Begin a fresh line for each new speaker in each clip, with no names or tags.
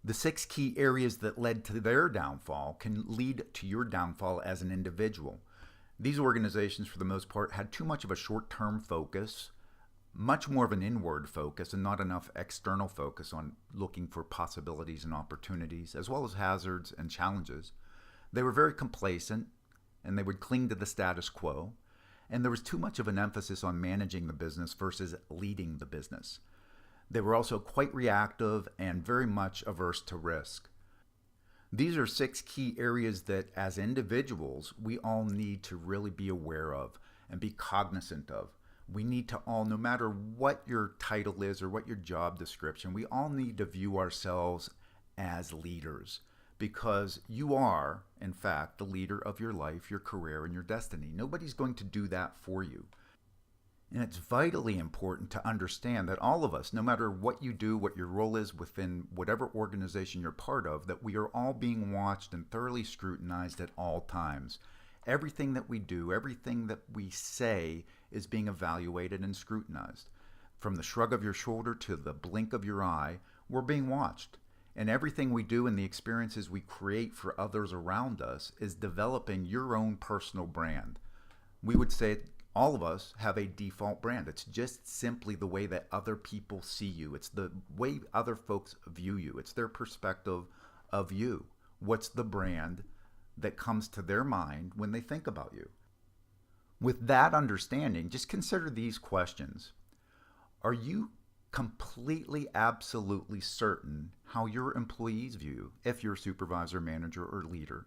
The 6 key areas that led to their downfall can lead to your downfall as an individual. These organizations, for the most part, had too much of a short-term focus, much more of an inward focus, and not enough external focus on looking for possibilities and opportunities, as well as hazards and challenges. They were very complacent, and they would cling to the status quo. And there was too much of an emphasis on managing the business versus leading the business. They were also quite reactive and very much averse to risk. These are 6 key areas that, as individuals, we all need to really be aware of and be cognizant of. We need to all, no matter what your title is or what your job description, we all need to view ourselves as leaders, because you are, in fact, the leader of your life, your career, and your destiny. Nobody's going to do that for you. And it's vitally important to understand that all of us, no matter what you do, what your role is within whatever organization you're part of, that we are all being watched and thoroughly scrutinized at all times. Everything that we do, everything that we say is being evaluated and scrutinized. From the shrug of your shoulder to the blink of your eye, we're being watched. And everything we do and the experiences we create for others around us is developing your own personal brand. We would say all of us have a default brand. It's just simply the way that other people see you. It's the way other folks view you. It's their perspective of you. What's the brand that comes to their mind when they think about you? With that understanding, just consider these questions. Are you completely, absolutely certain how your employees view you, if you're a supervisor, manager, or leader?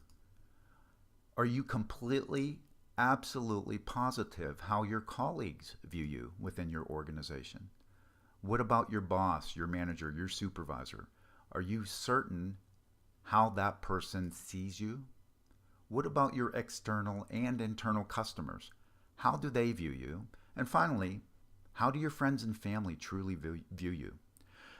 Are you completely, absolutely positive how your colleagues view you within your organization? What about your boss, your manager, your supervisor? Are you certain how that person sees you? What about your external and internal customers? How do they view you? And finally, how do your friends and family truly view you?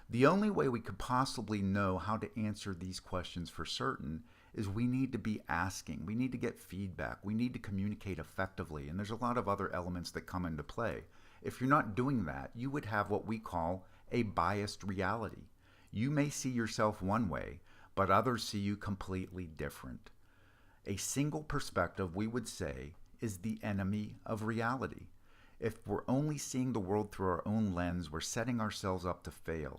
The only way we could possibly know how to answer these questions for certain is we need to be asking. We need to get feedback. We need to communicate effectively. And there's a lot of other elements that come into play. If you're not doing that, you would have what we call a biased reality. You may see yourself one way, but others see you completely different. A single perspective, we would say, is the enemy of reality. If we're only seeing the world through our own lens, we're setting ourselves up to fail.